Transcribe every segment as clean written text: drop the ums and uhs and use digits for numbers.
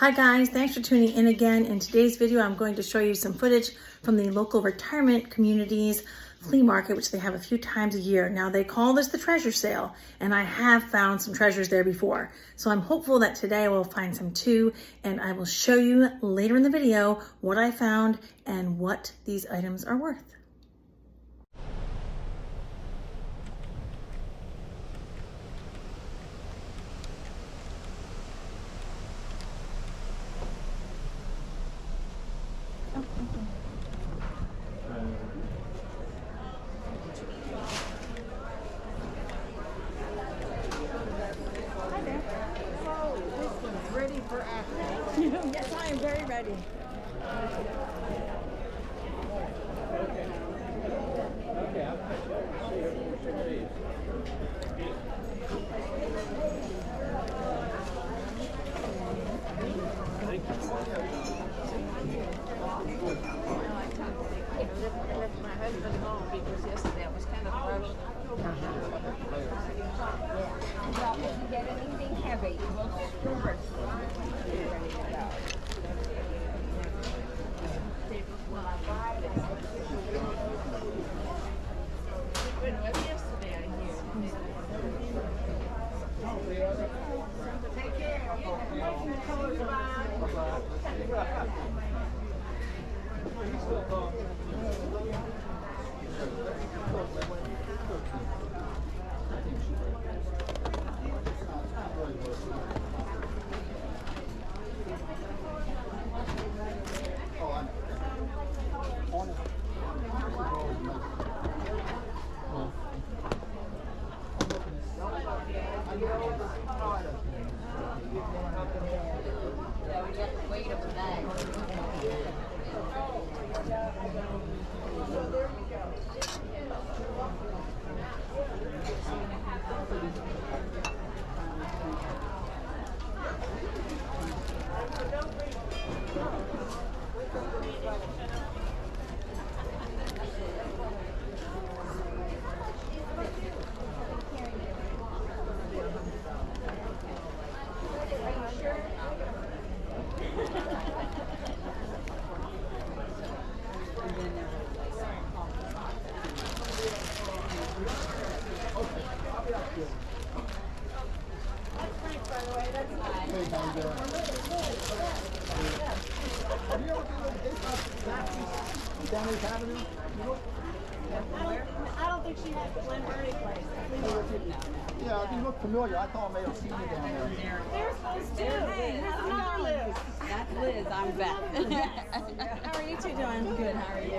Hi guys, thanks for tuning in again. In today's video, I'm going to show you some footage from the local retirement community's flea market, which they have a few times a year. Now they call this the treasure sale, and I have found some treasures there before. So I'm hopeful that today I will find some too, and I will show you later in the video what I found and what these items are worth. For action. Yes, I am very ready. My husband home because yesterday I was kind of rushed. Well, if you get anything heavy, we'll store it for you. You're ready to go. It was yesterday, I hear. Take care. I don't think she had the Glen Burnie place. Yeah, you look familiar. I thought I may have seen you down there. They're supposed to. Hey, that's another Liz. That's Liz, I'm Beth. How are you two doing? Good, how are you?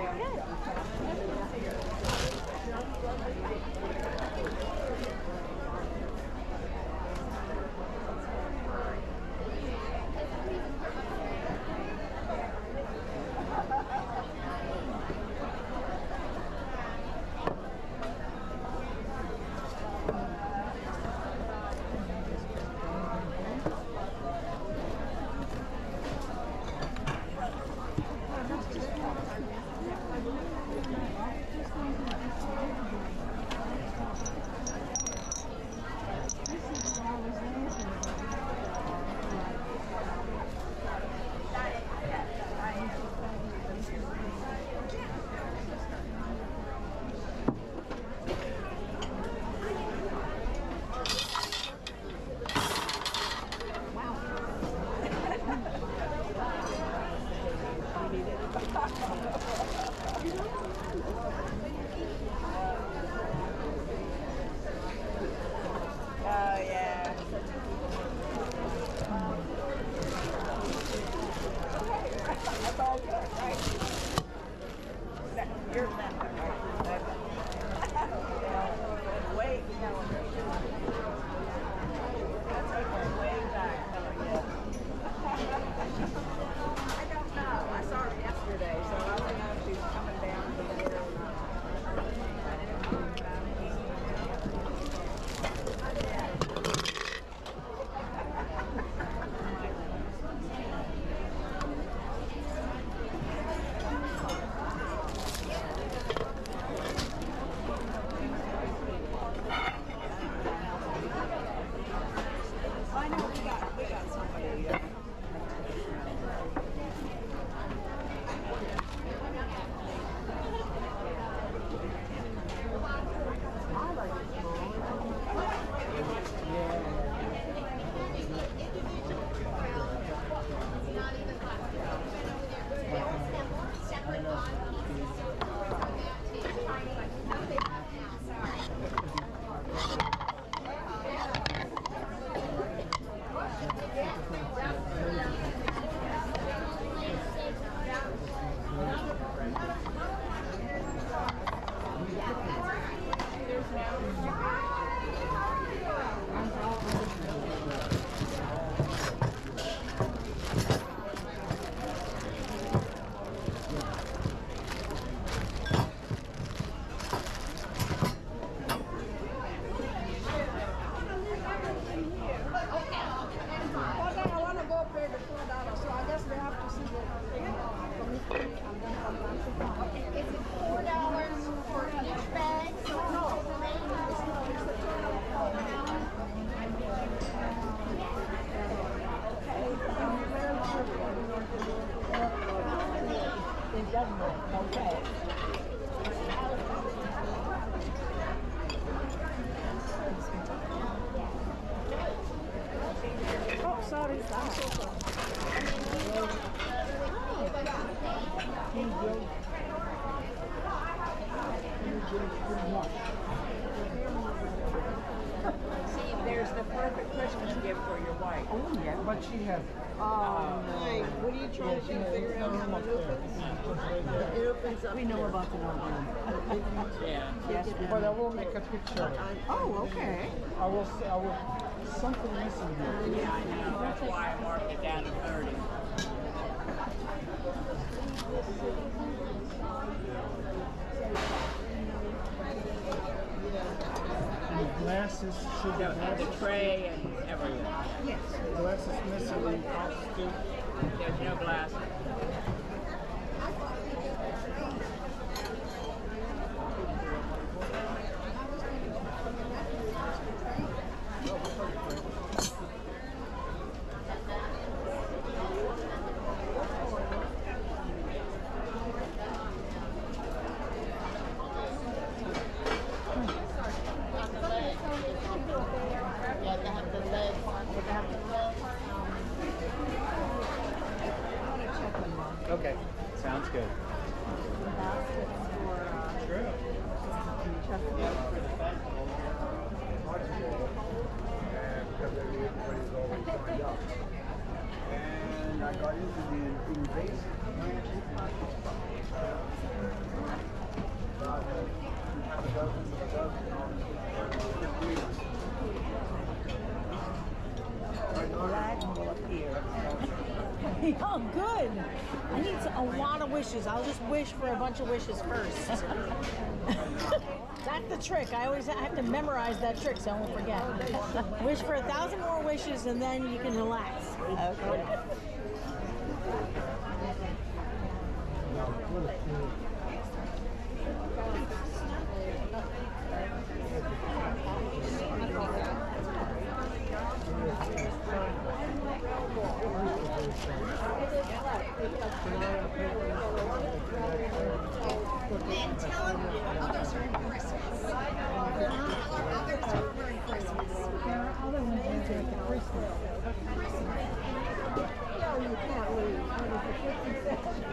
is that? See, there's the perfect Christmas gift for your wife. Oh, yeah. But she has. Hey, what are you trying to figure out how it opens? It opens up. We know about the number. Yeah. Yes. But I will make a picture of it. Oh, okay. I will, something missing here. Yeah, I know. That's why I marked it down to 30. And the glasses should have The tray and everything. glasses missing in cups too. There's no glasses. Okay, sounds good. Because everybody's always signed up. And I got into the invasive Oh, good. I need a lot of wishes. I'll just wish for a bunch of wishes first. That's the trick. I have to memorize that trick so I won't forget. Wish for 1,000 more wishes and then you can relax. And tell them others are Christmas. Tell others are Merry Christmas. There are other ones that take the Christmas. No, you can't leave. What is it, 50 cents?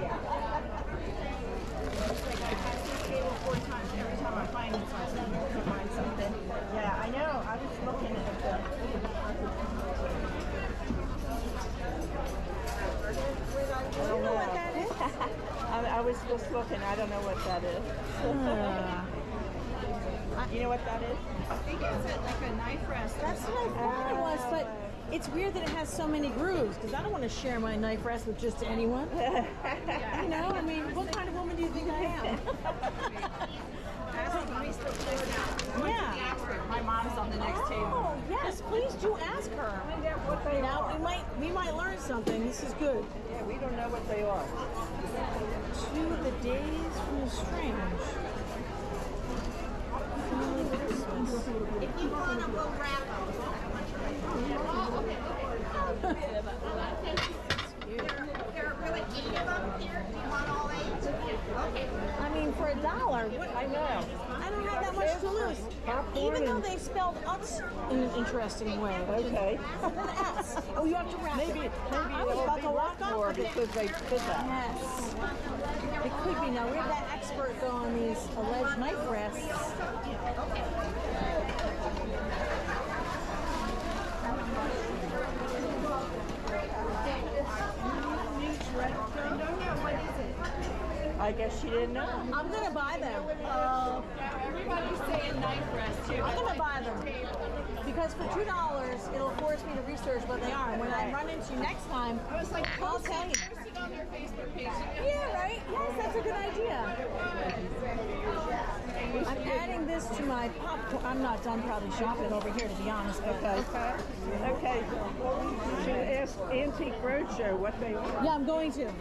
Four times every time I find something to find something. Yeah, I know. I was looking at You know what that is? I was just looking. I don't know what that is. You know what that is? I think it's like a knife rest. That's what I thought it was, but it's weird that it has so many grooves because I don't want to share my knife rest with just anyone. You know, I mean, what kind of woman do you think I am? Yeah. My mom's on the next table. Oh, yes, please do ask her. Find out what they Now are. we might learn something. This is good. Yeah, we don't know what they are. To the days from the strange. If you want them, we'll wrap them. There are really 8 of them here. Do you want all 8? Okay. I mean, for $1, I know. I don't have that much to lose. Even though they spelled us in an interesting way. Okay. An S. Oh, you have to wrap Maybe it. I was it'll about be to walk worth off more with it. because they did that. Yes. It could be. Now, we have that expert go on these alleged knife rests. I guess she didn't know. I'm going to buy them. Everybody's saying knife rest too. I'm going to buy them. Because for $2, it'll force me to research what they are. And when I run into you next time, I'll tell you. Post it on their Facebook page. Yeah, right? Yes, that's a good idea. I'm adding this to my popcorn. I'm not done probably shopping over here, to be honest. But Okay. You should ask Antique Roadshow what they are. yeah, I'm going to.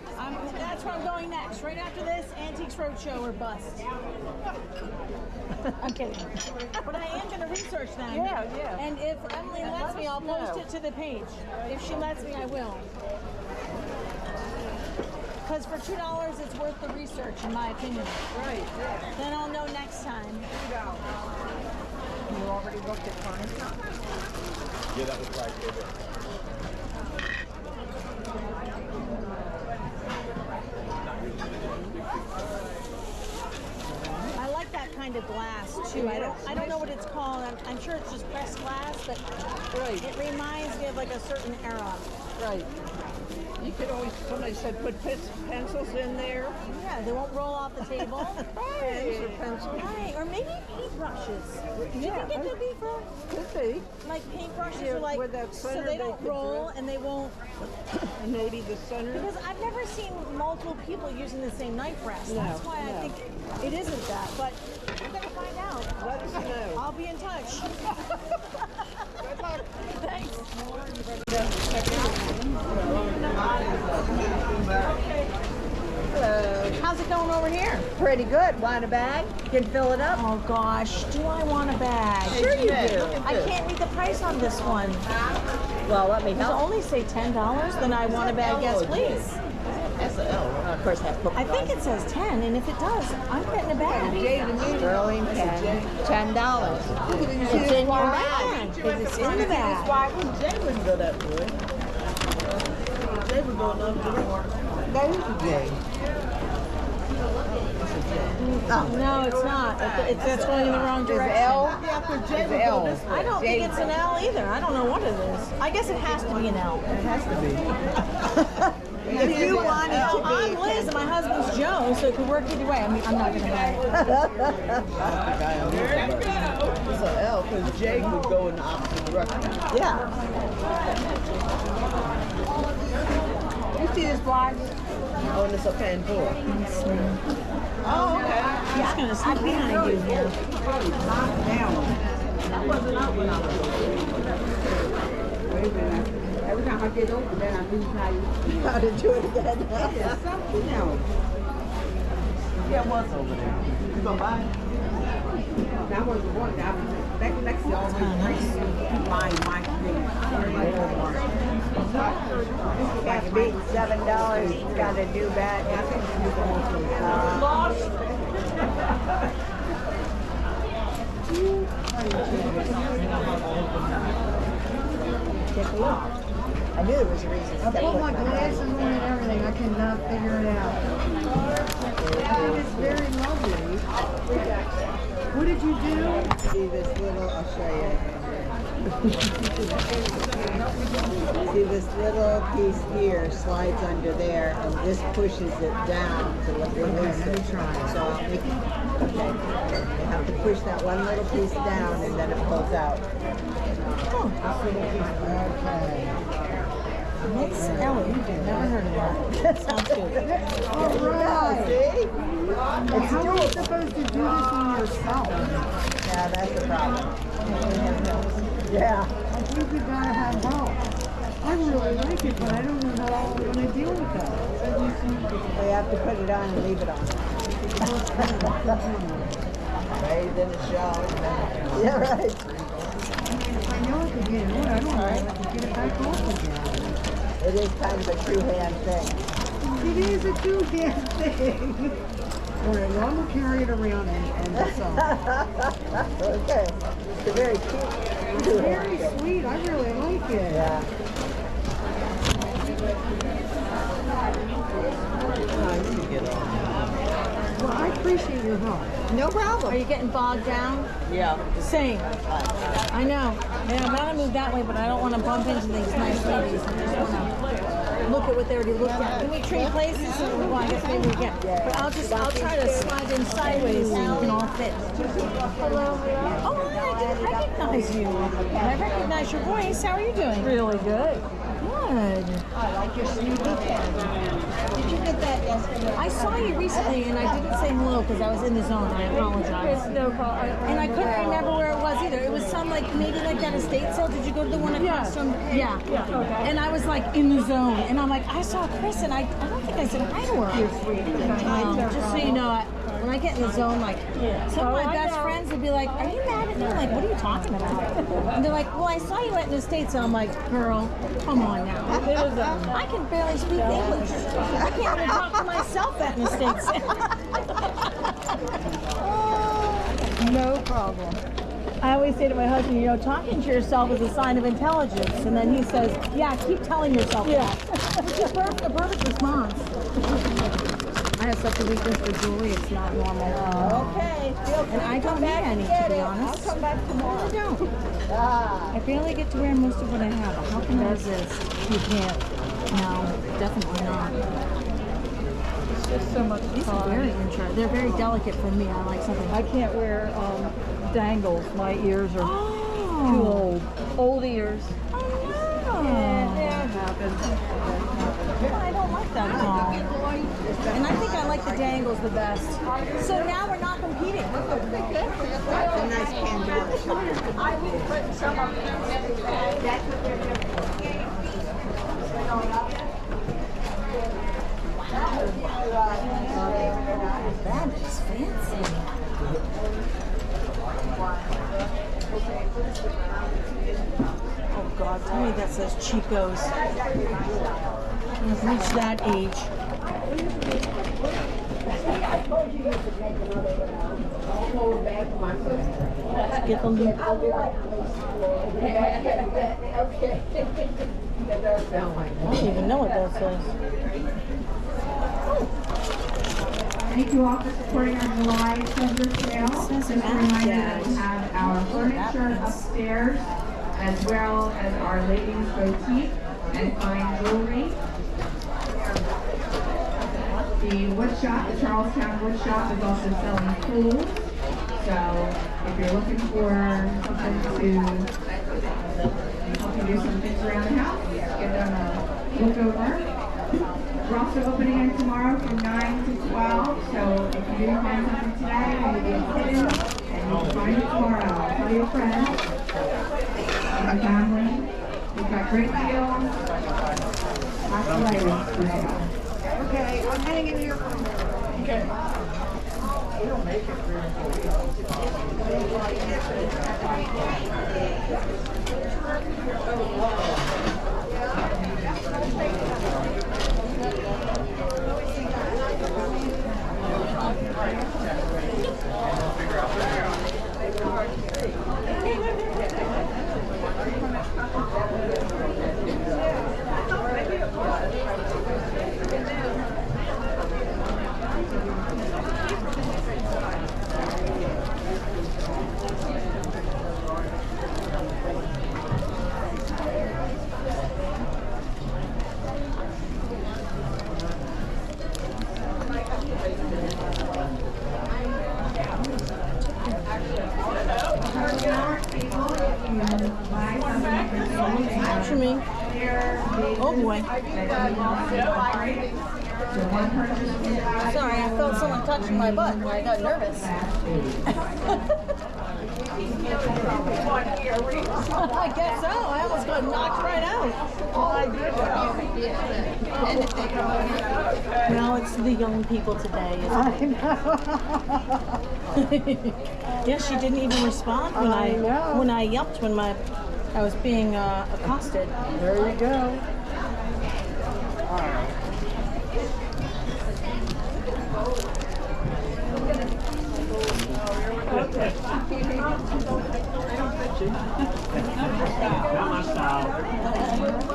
That's where I'm going next. Right after this, Antiques Roadshow or bust. I'm kidding. But I am going to research them. Yeah. And if Emily lets me, I'll post it to the page. If she lets me, I will. Because for $2, it's worth the research, in my opinion. Right, yeah. Then I'll know next time. You already looked at furniture? Yeah, that was right there. of glass too. I don't know what it's called. I'm sure it's just pressed glass, but it reminds me of like a certain era. Right. You could always, somebody said put pencils in there. Yeah, they won't roll off the table. Pens or pencils. Right, or maybe paintbrushes. Do you Yeah, think it could be for Could be. like paintbrushes Yeah, or like with that so center they they don't could roll and they won't? And maybe the center. Because I've never seen multiple people using the same knife rest. No, That's why I no. think it isn't that. But we're gonna find out. Let us know. I'll be in touch. Good luck. Thanks. Hello. How's it going over here? Pretty good. Want a bag? Can fill it up? Oh gosh, do I want a bag? Sure you do. I can't read the price on this one. Well, let me Does it help. only say $10? Then I want a bag, yes please. That's an L. Of course, have I think it says 10, and if it does, I'm getting a bag. Sterling pen. $10. It's in your bag. Because it's in the bag. Why would Jay wouldn't go that good? Jay would go another direction. That is a J. No, it's not. It's going in the wrong direction. Is L? I don't think it's an L either. I don't know what it is. I guess it has to be an L. It has to be. If you want it to be. I'm Liz and my husband's Joe, so it could work either way. I mean, I'm not going to buy it. It's an L because Jay would go in the opposite direction. Yeah. You see this flag? Oh, and it's a pen for. Oh, okay. He's going to sneak behind you here. Every time I get over there, I lose how to do it again. Yeah, something else. Yeah, it was over there. You gonna buy it? That was the one. That was next to all the buying my thing. Got beat $7. He's got a new bag. Take a look. I knew there was a reason. I put my glasses on and everything. I cannot figure it out. It is very lovely. What did you do? See this little, I'll show you. See this little piece here slides under there and this pushes it down to release it. So I'll make it, okay. You have to push that one little piece down and then it pulls out. Okay. What's Ellie? Never heard of that. Sounds good. All right. See? How are you supposed to do this on yourself? Yeah, that's the problem. Yeah. I think you gotta have help. I really like it, but I don't know how I'm gonna deal with that. We have to put it on and leave it on. Right, then it shows. Yeah, right. If I know I can get it on, I don't know if I can get it back off again. It is kind of a two-hand thing. It is a two-hand thing. All right, well, I'm gonna carry it around and decide. Okay. It's a very cute two-hand Very thing. sweet. I really like it. Yeah. Well, I appreciate your help. No Are problem. you getting bogged down? Yeah. Same. I know. Yeah, I'm gonna move that way, but I don't want to bump into these nice ladies. I just want to look at what they already looked at. Can we trade places? Well, I guess maybe we can. But I'll try to slide in sideways so you can all fit. Hello. Oh, I didn't recognize you. But I recognize your voice. How are you doing? Really good. Good. I like your sneaky pen. Did you get that yesterday? I saw you recently and I didn't say hello because I was in the zone. I apologize. No problem. And I couldn't remember where it was either. It was some like maybe like that estate sale. Did you go to the one across from? Yeah. And I was like in the zone, and I'm like, I saw Chris, and I don't think I said hi to her. Just so you know, when I get in the zone, like some of my best friends would be like, "Are you mad at me?" I'm like, "What are you talking about?" And they're like, "Well, I saw you at an estate sale." I'm like, "Girl, come on now. I can barely speak English. I can't even talk to myself at an estate sale." No problem. I always say to my husband, you know, talking to yourself is a sign of intelligence. And then he says, yeah, keep telling yourself that. Which is a perfect response. I have such a weakness for jewelry, it's not normal. Okay. Feel free And I to come don't need back any, and to get be it. honest. I'll come back tomorrow. I don't. Ah. I barely get to wear most of what I have. But how can I resist? You can't. No, definitely not. It's just so much These are very interesting. They're very delicate for me. I like something. I can't wear dangles. My ears are Oh. too old. Old ears. Oh. Yeah, it happens. I don't like that at all. And I think I like the dangles the best. So now we're not competing. That's a nice Pandora shop. I will put some of them in the bag. That's what they're doing. That is fancy. Oh God, tell me that says Chico's. I've reached that age. Get the loop. Okay. That does sound like I don't even know what that says. Thank you all for supporting our July treasure sale. Just a reminder that we have our furniture upstairs, as well as our ladies boutique and fine jewelry. The wood shop, the Charlestown wood shop, is also selling tools. So if you're looking for something to help you do some things around the house, give them a look over. We're also opening in tomorrow from 9 to 12, so if you didn't find something today, maybe it's hidden, and you can find it tomorrow. Tell your friends and your family. We've got great deals. Lots of items for sale. Okay, I'm hanging here for a minute. Okay. Capture me. Oh boy. Sorry, I felt someone touching my butt and I got nervous. I guess so. I almost got knocked right out. Now it's the young people today, isn't I know. it? Yeah, she didn't even respond when I know. when I yelped when I was being accosted. There you go. Not my style.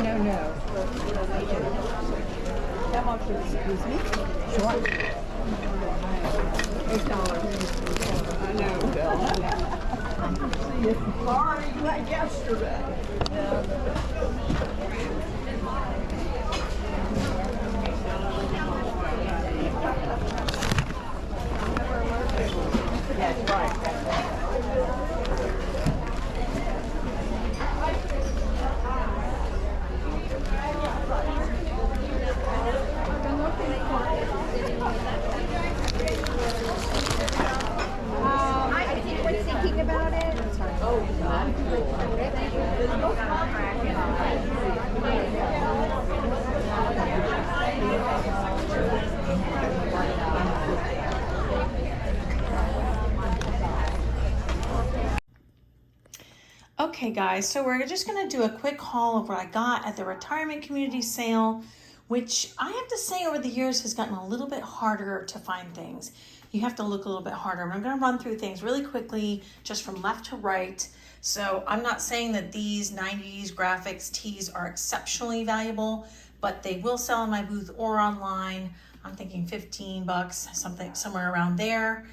No. How much is it? Excuse me? Sure. $8. I know, Bill. Sorry, like yesterday. That's right. I think we're thinking about it. Okay guys, so we're just gonna do a quick haul of what I got at the retirement community sale, which I have to say over the years has gotten a little bit harder to find things. You have to look a little bit harder. And I'm gonna run through things really quickly, just from left to right. So I'm not saying that these 90s graphics tees are exceptionally valuable, but they will sell in my booth or online. I'm thinking 15 bucks, something somewhere around there.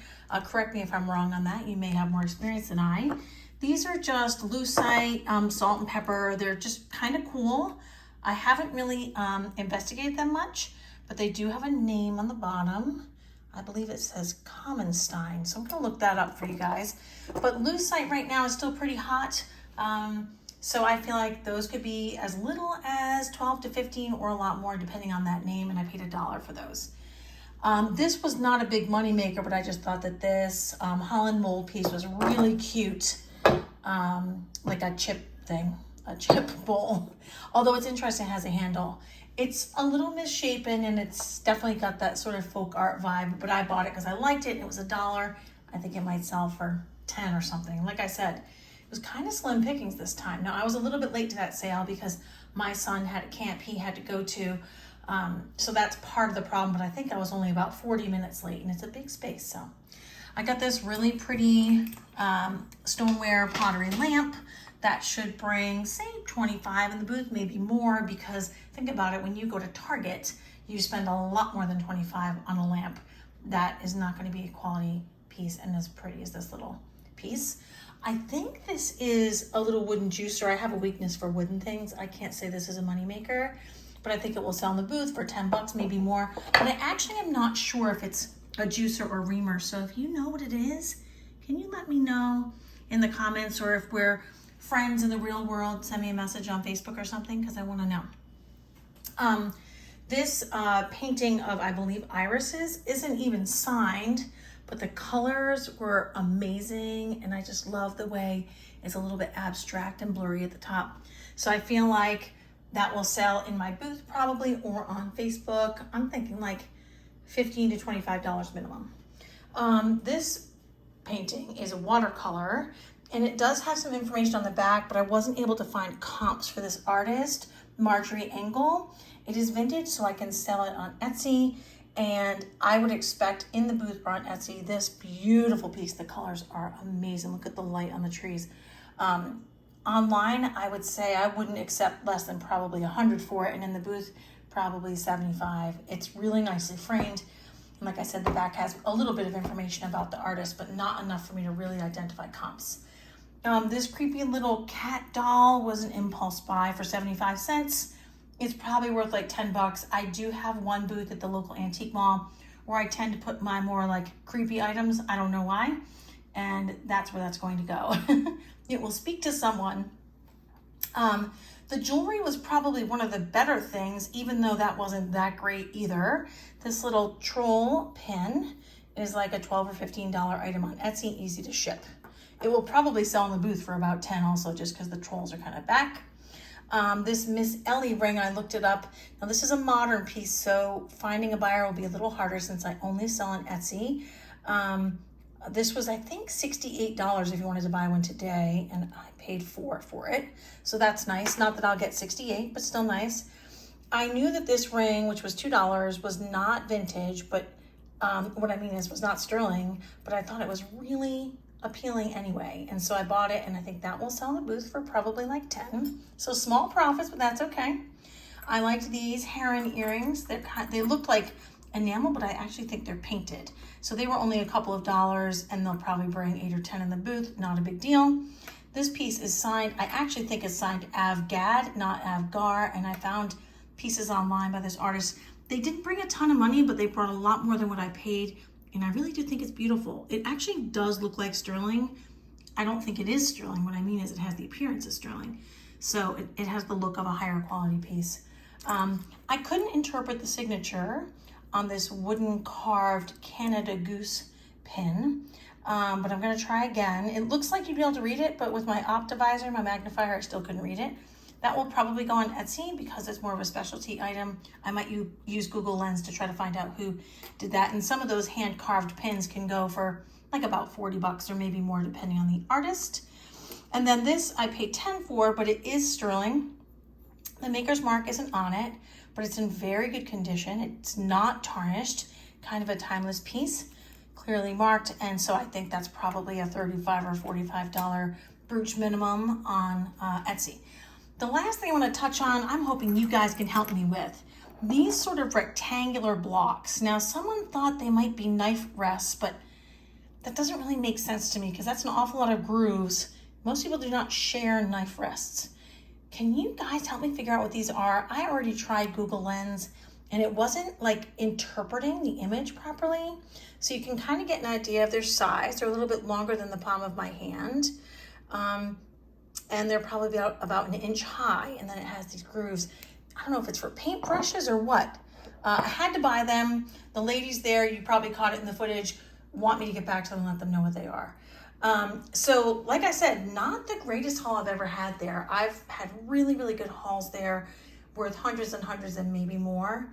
Correct me if I'm wrong on that. You may have more experience than I. These are just lucite, salt and pepper. They're just kind of cool. I haven't really investigated them much, but they do have a name on the bottom. I believe it says Commonstein, so I'm gonna look that up for you guys. But lucite right now is still pretty hot, so I feel like those could be as little as 12 to 15 or a lot more depending on that name, and I paid $1 for those. This was not a big money maker, but I just thought that this Holland mold piece was really cute. Like a chip thing, a chip bowl. Although it's interesting, it has a handle. It's a little misshapen and it's definitely got that sort of folk art vibe, but I bought it because I liked it and it was $1. I think it might sell for 10 or something. Like I said, it was kind of slim pickings this time. Now I was a little bit late to that sale because my son had a camp he had to go to. So that's part of the problem, but I think I was only about 40 minutes late and it's a big space. So I got this really pretty stoneware pottery lamp that should bring, say, 25 in the booth, maybe more, because think about it, when you go to Target, you spend a lot more than 25 on a lamp. That is not going to be a quality piece and as pretty as this little piece. I think this is a little wooden juicer. I have a weakness for wooden things. I can't say this is a moneymaker, but I think it will sell in the booth for 10 bucks, maybe more. But I actually am not sure if it's a juicer or reamer. So if you know what it is, can you let me know in the comments, or if we're friends in the real world, send me a message on Facebook or something, because I want to know. This painting of, I believe, irises isn't even signed, but the colors were amazing, and I just love the way it's a little bit abstract and blurry at the top. So I feel like that will sell in my booth probably, or on Facebook. I'm thinking like $15 to $25 minimum. This painting is a watercolor, and it does have some information on the back, but I wasn't able to find comps for this artist, Marjorie Engel. It is vintage, so I can sell it on Etsy, and I would expect in the booth or on Etsy this beautiful piece. The colors are amazing. Look at the light on the trees. Online, I would say I wouldn't accept less than probably 100 for it, and in the booth, probably 75. It's really nicely framed. And like I said, the back has a little bit of information about the artist, but not enough for me to really identify comps. This creepy little cat doll was an impulse buy for 75 cents. It's probably worth like 10 bucks. I do have one booth at the local antique mall where I tend to put my more like creepy items. I don't know why. And that's where that's going to go. It will speak to someone. The jewelry was probably one of the better things, even though that wasn't that great either. This little troll pin is like a $12 or $15 item on Etsy, easy to ship. It will probably sell in the booth for about 10 also, just because the trolls are kind of back. This Miss Ellie ring, I looked it up. Now this is a modern piece, so finding a buyer will be a little harder since I only sell on Etsy. This was, I think, $68 if you wanted to buy one today, and I paid $4 for it. So that's nice. Not that I'll get 68, but still nice. I knew that this ring, which was $2, was not vintage, but what I mean is was not sterling, but I thought it was really appealing anyway. And so I bought it, and I think that will sell in the booth for probably like 10. So small profits, but that's okay. I liked these heron earrings. They looked like enamel, but I actually think they're painted. So they were only a couple of dollars, and they'll probably bring 8 or 10 in the booth. Not a big deal. This piece is signed, I actually think it's signed Avgad, not Avgar, and I found pieces online by this artist. They didn't bring a ton of money, but they brought a lot more than what I paid, and I really do think it's beautiful. It actually does look like sterling. I don't think it is sterling. What I mean is it has the appearance of sterling. So it has the look of a higher quality piece. I couldn't interpret the signature on this wooden carved Canada Goose pin. but I'm gonna try again. It looks like you'd be able to read it, but with my Optivisor, my magnifier, I still couldn't read it. That will probably go on Etsy because it's more of a specialty item. I might use Google Lens to try to find out who did that. And some of those hand-carved pins can go for like about 40 bucks or maybe more depending on the artist. And then this I paid 10 for, but it is sterling. The maker's mark isn't on it, but it's in very good condition. It's not tarnished, kind of a timeless piece, clearly marked. And so I think that's probably a $35 or $45 brooch minimum on Etsy. The last thing I want to touch on, I'm hoping you guys can help me with. These sort of rectangular blocks. Now, someone thought they might be knife rests, but that doesn't really make sense to me because that's an awful lot of grooves. Most people do not share knife rests. Can you guys help me figure out what these are? I already tried Google Lens and it wasn't like interpreting the image properly. So you can kind of get an idea of their size. They're a little bit longer than the palm of my hand. And they're probably about an inch high, and then it has these grooves. I don't know if it's for paint brushes or what. I had to buy them. The ladies there, you probably caught it in the footage, want me to get back to them and let them know what they are. So like I said, not the greatest haul I've ever had there. I've had really, really good hauls there worth hundreds and hundreds and maybe more.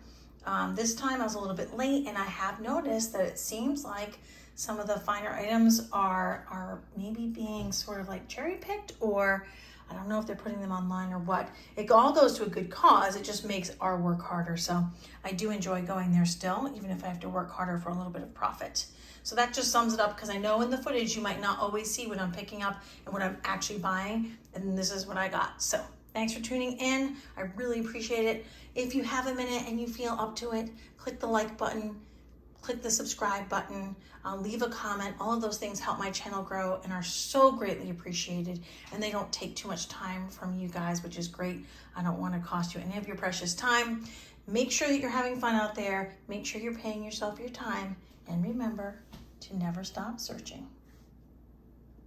This time I was a little bit late, and I have noticed that it seems like some of the finer items are maybe being sort of like cherry picked, or I don't know if they're putting them online or what. It all goes to a good cause. It just makes our work harder. So I do enjoy going there still, even if I have to work harder for a little bit of profit. So that just sums it up, because I know in the footage you might not always see what I'm picking up and what I'm actually buying, and this is what I got. So thanks for tuning in. I really appreciate it. If you have a minute and you feel up to it, click the like button, click the subscribe button, leave a comment. All of those things help my channel grow and are so greatly appreciated. And they don't take too much time from you guys, which is great. I don't want to cost you any of your precious time. Make sure that you're having fun out there. Make sure you're paying yourself your time. And remember to never stop searching.